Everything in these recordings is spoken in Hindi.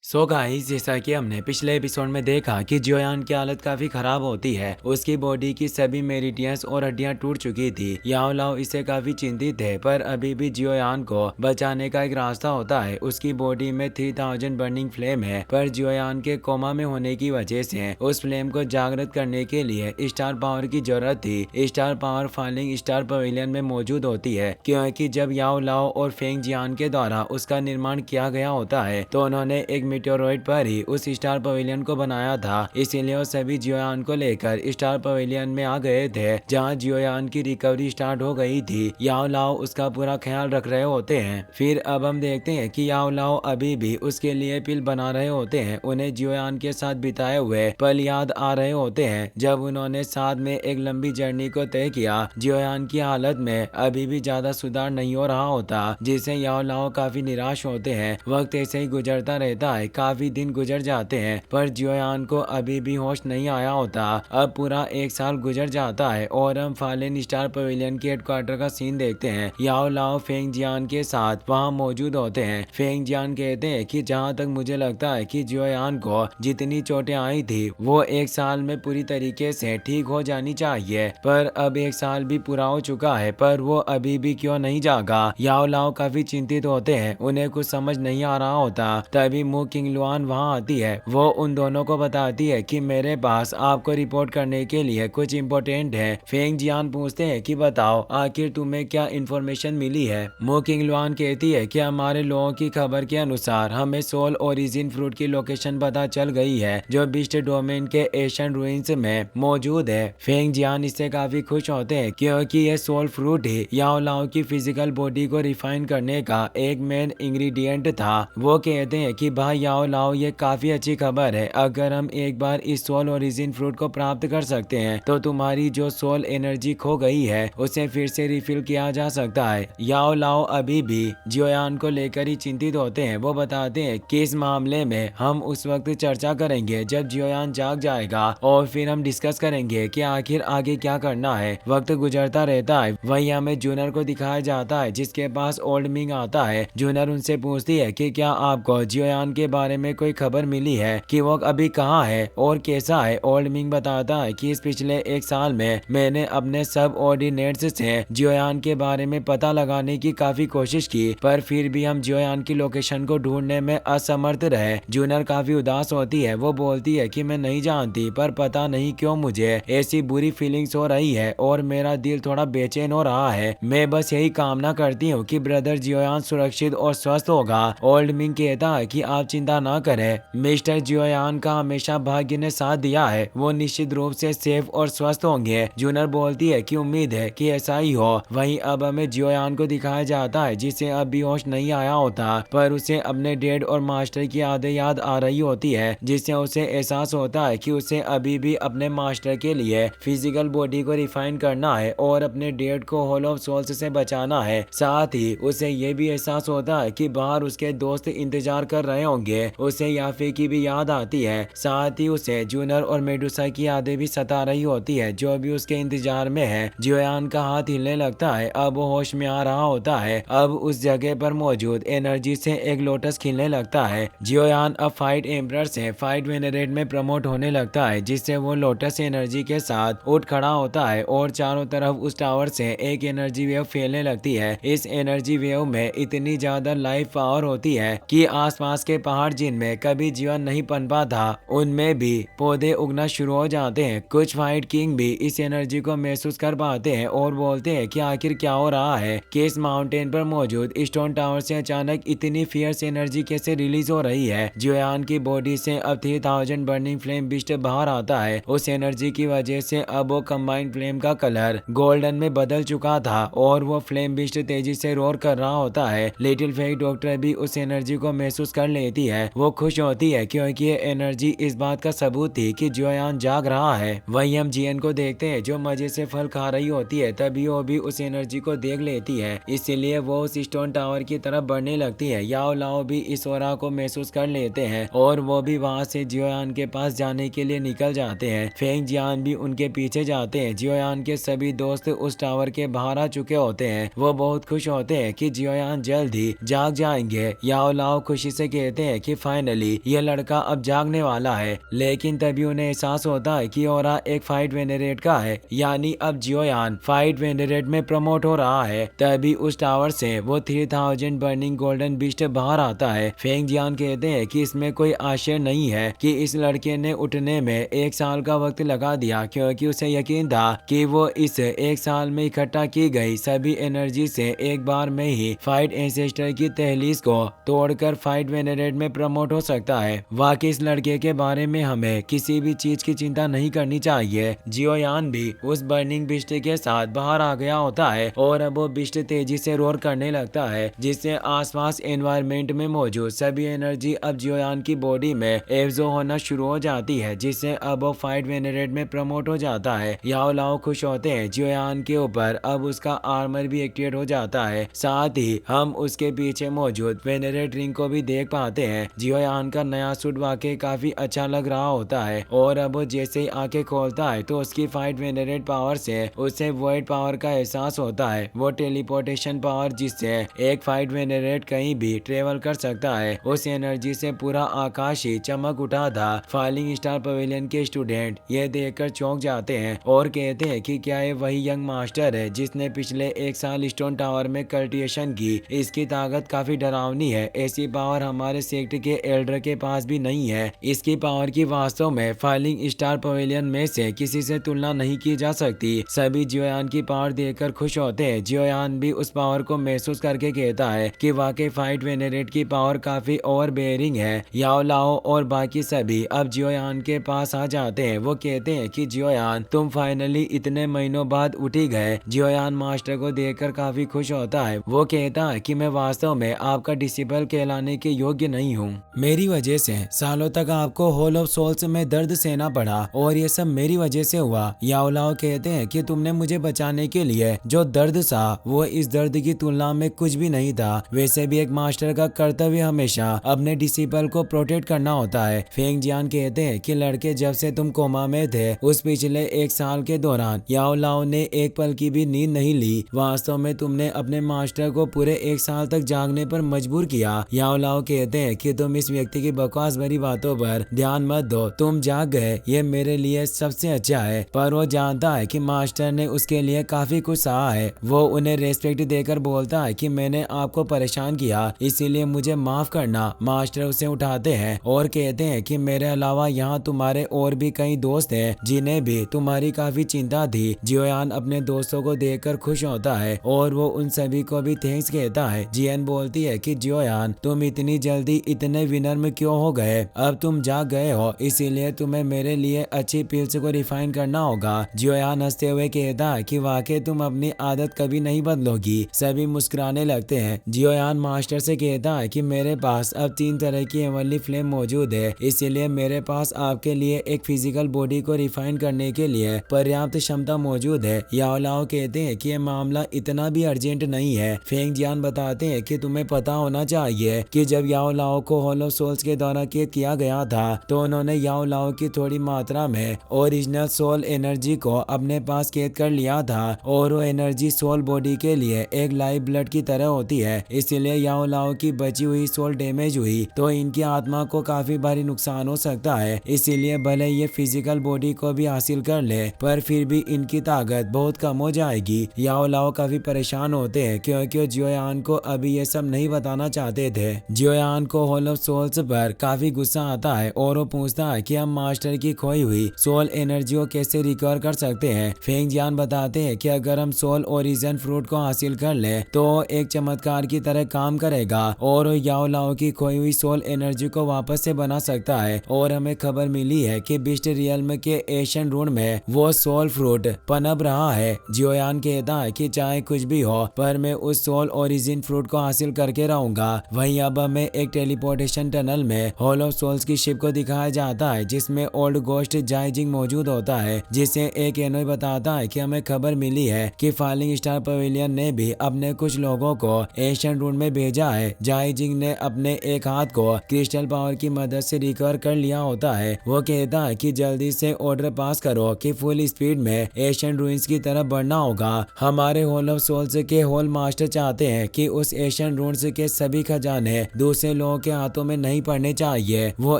सो गाइस, जैसा कि हमने पिछले एपिसोड में देखा कि जियोयान की हालत काफी खराब होती है। उसकी बॉडी की सभी मेरिडियंस और हड्डियां टूट चुकी थी। याओ लाओ इससे काफी चिंतित है, पर अभी भी जियोयान को बचाने का एक रास्ता होता है। उसकी बॉडी में 3000 बर्निंग फ्लेम है, पर जियोयान के कोमा में होने की वजह से उस फ्लेम को जागृत करने के लिए स्टार पावर की जरूरत थी। Star power falling star pavilion में मौजूद होती है, क्योंकि जब याओ लाओ और फेंग जियान के द्वारा उसका निर्माण किया गया होता है तो उन्होंने एक मीटेओरॉइड पर ही उस स्टार पवेलियन को बनाया था। इसीलिए वो सभी जियोयान को लेकर स्टार पवेलियन में आ गए थे, जहां जियोयान की रिकवरी स्टार्ट हो गई थी। याओ लाओ उसका पूरा ख्याल रख रहे होते हैं। फिर अब हम देखते हैं कि याओ लाओ अभी भी उसके लिए पिल बना रहे होते हैं। उन्हें जियोयान के साथ बिताए हुए पल याद आ रहे होते हैं, जब उन्होंने साथ में एक लंबी जर्नी को तय किया। जियोयान की हालत में अभी भी ज्यादा सुधार नहीं हो रहा होता, जिससे याओ लाओ काफी निराश होते हैं। वक्त ऐसे ही गुजरता रहता है, काफी दिन गुजर जाते हैं, पर जियोयान को अभी भी होश नहीं आया होता। अब पूरा एक साल गुजर जाता है और हम फालेन स्टार पवेलियन के हेडक्वार्टर का सीन देखते हैं। याओ लाओ फेंग जियान के साथ वहां मौजूद होते हैं। फेंग जियान कहते हैं कि जहां तक मुझे लगता है कि जियोयान को जितनी चोटें आई थी वो एक साल में पूरी तरीके से ठीक हो जानी चाहिए, पर अब एक साल भी पूरा हो चुका है, पर वो अभी भी क्यों नहीं जागा। याओ लाओ काफी चिंतित होते हैं, उन्हें कुछ समझ नहीं आ रहा होता। तभी मु किंगलुआन वहां आती है। वो उन दोनों को बताती है कि मेरे पास आपको रिपोर्ट करने के लिए कुछ इम्पोर्टेंट है। फेंग जियान पूछते हैं कि बताओ आखिर तुम्हें क्या इन्फॉर्मेशन मिली है। मु किंगलुआन कहती है कि हमारे लोगों की खबर के अनुसार हमें सोल ओरिजिन फ्रूट की लोकेशन पता चल गई है, जो बिस्ट डोमेन के एशियन रूइंस में मौजूद है। फेंग जियान इससे काफी खुश होते हैं, क्योंकि यह सोल फ्रूट ही याओ लाओ की फिजिकल बॉडी को रिफाइन करने का एक मेन इंग्रेडिएंट था। वो कहते हैं कि भाई याओ लाओ, ये काफी अच्छी खबर है। अगर हम एक बार इस सोल ओरिजिन फ्रूट को प्राप्त कर सकते हैं तो तुम्हारी जो सोल एनर्जी खो गई है उसे फिर से रिफिल किया जा सकता है। याओ लाओ अभी भी जियोयान को लेकर ही चिंतित होते हैं। वो बताते हैं कि इस मामले में हम उस वक्त चर्चा करेंगे जब जियोयान जाग जाएगा, और फिर हम डिस्कस करेंगे कि आखिर आगे क्या करना है। वक्त गुजरता रहता है। वहीं हमें जूनर को दिखाया जाता है, जिसके पास ओल्ड मिंग आता है। जूनर उनसे पूछती है कि क्या आपको जियोयान के बारे में कोई खबर मिली है कि वो अभी कहाँ है और कैसा है। ओल्ड मिंग बताता है कि इस पिछले एक साल में मैंने अपने सब ऑर्डिनेट्स से जियोयान के बारे में पता लगाने की काफी कोशिश की, पर फिर भी हम जियोयान की लोकेशन को ढूंढने में असमर्थ रहे। जूनर काफी उदास होती है। वो बोलती है कि मैं नहीं जानती, पर पता नहीं क्यों मुझे ऐसी बुरी फीलिंग्स हो रही है और मेरा दिल थोड़ा बेचैन हो रहा है। मैं बस यही कामना करती हूँ कि ब्रदर जियोयान सुरक्षित और स्वस्थ होगा। ओल्ड मिंग कहता है कि आप चिंता ना करें, मिस्टर जियोयान का हमेशा भाग्य ने साथ दिया है, वो निश्चित रूप से सेफ और स्वस्थ होंगे। जूनर बोलती है कि उम्मीद है कि ऐसा ही हो। वहीं अब हमें जियोयान को दिखाया जाता है, जिसे अब भी होश नहीं आया होता, पर उसे अपने डैड और मास्टर की यादें याद आ रही होती है, जिससे उसे एहसास होता है कि उसे अभी भी अपने मास्टर के लिए फिजिकल बॉडी को रिफाइन करना है और अपने डैड को हॉल ऑफ सोल्स से बचाना है। साथ ही उसे ये भी एहसास होता है कि बाहर उसके दोस्त इंतजार कर रहे होंगे। उसे याफे की भी याद आती है। साथ ही उसे जूनर और मेडुसा की यादें भी सता रही होती है, जो भी उसके इंतजार में है। जियोयान का हाथ हिलने लगता है। अब वो होश में आ रहा होता है। अब उस जगह पर मौजूद एनर्जी से एक लोटस खिलने लगता है। जियोयान अब फाइट एम्परर से फाइट वेनरेट में प्रमोट होने लगता है, जिससे वो लोटस एनर्जी के साथ उठ खड़ा होता है और चारों तरफ उस टावर से एक एनर्जी वेव फैलने लगती है। इस एनर्जी वेव में इतनी ज्यादा लाइफ पावर होती है कि आसपास के पहाड़ जिनमें कभी जीवन नहीं पनपा था, उनमें भी पौधे उगना शुरू हो जाते हैं। कुछ फाइट किंग भी इस एनर्जी को महसूस कर पाते हैं और बोलते हैं कि आखिर क्या हो रहा है, कि इस माउंटेन पर मौजूद स्टोन टावर से अचानक इतनी फियर्स एनर्जी कैसे रिलीज हो रही है। जियोयान की बॉडी से अब 3000 बर्निंग फ्लेम बिस्ट बाहर आता है। उस एनर्जी की वजह से अब वो कंबाइंड फ्लेम का कलर गोल्डन में बदल चुका था और वो फ्लेम बिस्ट तेजी से रोर कर रहा होता है। लिटिल फेक डॉक्टर भी उस एनर्जी को महसूस कर लेती है। वो खुश होती है क्योंकि ये एनर्जी इस बात का सबूत थी कि जियोयान जाग रहा है। वहीं हम जियन को देखते हैं, जो मजे से फल खा रही होती है। तभी वो भी उस एनर्जी को देख लेती है, इसीलिए वो उस स्टोन टावर की तरफ बढ़ने लगती है। याओ लाओ भी इस ओरा को महसूस कर लेते हैं और वो भी वहाँ से जियोयान के पास जाने के लिए निकल जाते हैं। फेंग जियान भी उनके पीछे जाते हैं। जियोयान के सभी दोस्त उस टावर के बाहर आ चुके होते हैं। वो बहुत खुश होते हैं कि जियोयान जल्द ही जाग जाएंगे। याओ लाओ खुशी से कहते हैं हैं कि फाइनली यह लड़का अब जागने वाला है, लेकिन तभी उन्हें एहसास होता है कि ओरा एक फाइट वेनरेट का है, यानी अब जियोयान फाइट वेनरेट में प्रमोट हो रहा है। तभी उस टावर से वो 3000 बर्निंग गोल्डन बिस्ट बाहर आता है। फेंग जियान कहते हैं कि इसमें कोई आश्चर्य नहीं है कि इस लड़के ने उठने में 1 साल का वक्त लगा दिया, क्योंकि उसे यकीन था कि वो इस 1 साल में इकट्ठा की गई सभी एनर्जी से एक बार में ही फाइट एंसेस्टर की तहलीस को तोड़कर फाइट वेनरेट में प्रमोट हो सकता है। वाकई इस लड़के के बारे में हमें किसी भी चीज की चिंता नहीं करनी चाहिए। जियोयान भी उस बर्निंग बिस्ट के साथ बाहर आ गया होता है और अब वो बिस्ट तेजी से रोर करने लगता है, जिससे आसपास एनवायरमेंट में मौजूद सभी एनर्जी अब जियोयान की बॉडी में एब्जॉर्ब होना शुरू हो जाती है, जिससे अब वो फाइट वेनरेट में प्रमोट हो जाता है। याओ लाओ खुश होते हैं जियोयान के ऊपर अब उसका आर्मर भी एक्टिवेट हो जाता है। साथ ही हम उसके पीछे मौजूद वेनरेट रिंग को भी देख पाते हैं। जियोयान का नया सूट वाकई काफी अच्छा लग रहा होता है और अब वो जैसे ही आंखें खोलता है तो उसकी फाइट वेनरेट पावर से उसे वॉइड पावर का एहसास होता है। वो टेलीपोर्टेशन पावर जिससे एक फाइट वेनरेट कहीं भी ट्रेवल कर सकता है, उस एनर्जी से पूरा आकाश ही चमक उठा था। फॉलिंग स्टार पवेलियन के स्टूडेंट ये देखकर चौंक जाते हैं और कहते हैं कि क्या ये वही यंग मास्टर है जिसने पिछले 1 साल स्टोन टावर में कल्टिवेशन की। इसकी ताकत काफी डरावनी है, ऐसी पावर हमारे सेक्टर के एल्डर के पास भी नहीं है। इसकी पावर की वास्तव में फॉलिंग स्टार पवेलियन में से किसी से तुलना नहीं की जा सकती। सभी जियोयान की पावर देखकर खुश होते हैं। जियोयान भी उस पावर को महसूस करके कहता है कि वाकई फाइट वेनरेट की पावर काफी ओवर बेयरिंग है। याओ लाओ और बाकी सभी अब जियोयान के पास आ जाते हैं। वो कहते हैं कि जियोयान तुम फाइनली इतने महीनों बाद उठी गए। जियोयान मास्टर को देखकर काफी खुश होता है। वो कहता है कि मैं वास्तव में आपका डिसिबल कहलाने के योग्य नहीं हूँ। मेरी वजह से सालों तक आपको हॉल ऑफ सोल्स में दर्द सहना पड़ा और ये सब मेरी वजह से हुआ। याओ लाओ कहते हैं कि तुमने मुझे बचाने के लिए जो दर्द सा वो इस दर्द की तुलना में कुछ भी नहीं था। वैसे भी एक मास्टर का कर्तव्य हमेशा अपने डिसिबल को प्रोटेक्ट करना होता है। फेंग जियान कहते हैं कि लड़के जब से तुम कोमा में थे उस पिछले 1 साल के दौरान याओ लाओ ने एक पल की भी नींद नहीं ली। वास्तव में तुमने अपने मास्टर को पूरे 1 साल तक जागने पर मजबूर किया। याओ लाओ कहते हैं कि तुम इस व्यक्ति की बकवास भरी बातों पर ध्यान मत दो, तुम जाग गए ये मेरे लिए सबसे अच्छा है। पर वो जानता है कि मास्टर ने उसके लिए काफी कुछ सहा है। वो उन्हें रेस्पेक्ट देकर बोलता है कि मैंने आपको परेशान किया इसीलिए मुझे माफ करना। मास्टर उसे उठाते हैं और कहते हैं कि मेरे अलावा यहाँ तुम्हारे और भी कई दोस्त हैं जिन्हें भी तुम्हारी काफी चिंता थी। जियोयान अपने दोस्तों को देखकर खुश होता है और वो उन सभी को भी थैंक्स कहता है। जियन बोलती है कि जियोयान तुम इतनी जल्दी इतने विनम्र क्यों हो गए, अब तुम जाग गए हो इसीलिए तुम्हें मेरे लिए अच्छी पिल्स को रिफाइन करना होगा। जियोयान हंसते हुए कहता है कि वाकई तुम अपनी आदत कभी नहीं बदलोगी। सभी मुस्कुराने लगते हैं। जियोयान मास्टर से कहता है कि मेरे पास अब 3 तरह की एवनली फ्लेम मौजूद है, इसीलिए मेरे पास आपके लिए एक फिजिकल बॉडी को रिफाइन करने के लिए पर्याप्त क्षमता मौजूद है। याओ लाओ कहते हैं कि यह मामला इतना भी अर्जेंट नहीं है। फेंग जियान बताते हैं कि तुम्हें पता होना चाहिए कि जब याओ लाओ को हॉल ऑफ सोल्स के दौरान कैद किया गया था तो उन्होंने याओ लाओ की थोड़ी मात्रा में ओरिजिनल सोल एनर्जी को अपने पास कैद कर लिया था और वो एनर्जी सोल बॉडी के लिए एक लाइव ब्लड की तरह होती है। इसलिए याओ लाओ की बची हुई सोल डैमेज हुई तो इनकी आत्मा को काफी भारी नुकसान हो सकता है। इसीलिए भले ये फिजिकल बॉडी को भी हासिल कर ले पर फिर भी इनकी ताकत बहुत कम हो जाएगी। याओ लाओ काफी परेशान होते हैं क्योंकि जियोयान को अभी ये सब नहीं बताना चाहते थे। जियोयान को हॉल ऑफ सोल्स पर काफी गुस्सा आता है और वो पूछता है कि हम मास्टर की खोई हुई सोल एनर्जी को कैसे रिकवर कर सकते हैं। फेंग जियान बताते हैं कि अगर हम सोल ओरिजिन फ्रूट को हासिल कर ले तो एक चमत्कार की तरह काम करेगा और याओ लाओ की खोई हुई सोल एनर्जी को वापस से बना सकता है। और हमें खबर मिली है कि बिस्ट रियल्म के एशियन रूट में वो सोल फ्रूट पनप रहा है। जियोयान कहता है कि चाहे कुछ भी हो पर मैं उस सोल ओरिजिन फ्रूट को हासिल करके रहूंगा। वहीं अब हमें एक टेलीपोर्टेशन टनल में हॉल ऑफ सोल्स की शिप को दिखाया जाता है जिसमें ओल्ड गोस्ट जाइजिंग मौजूद होता है, जिसे एक एनोई बताता है कि हमें खबर मिली है कि फॉलिंग स्टार पवेलियन ने भी अपने कुछ लोगों को एशियन रूट में भेजा है। जाइजिंग ने अपने एक हाथ को क्रिस्टल पावर की मदद से रिकवर कर लिया होता है। वो कहता है कि जल्दी से ऑर्डर पास करो कि फुल स्पीड में एशियन रूइंस की तरफ बढ़ना होगा। हमारे हॉल ऑफ सोल्स के होल मास्टर चाहते हैं कि उस एशियन रूइंस के सभी खजाने दूसरे लोगों के हाथों में नहीं पड़ने चाहिए। वो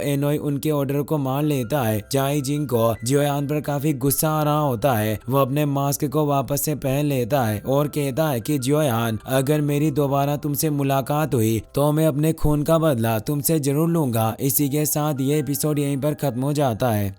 एनोई उनके ऑर्डर को मान लेता है। जाई जिंग को जियोयान पर काफी गुस्सा आ रहा होता है। वो अपने मास्क को वापस से पहन लेता है और कहता है कि जियोयान, अगर मेरी दोबारा तुमसे मुलाकात हुई तो मैं अपने खून का बदला तुमसे जरूर लूंगा। इसी के साथ ये एपिसोड यहीं पर खत्म हो जाता है।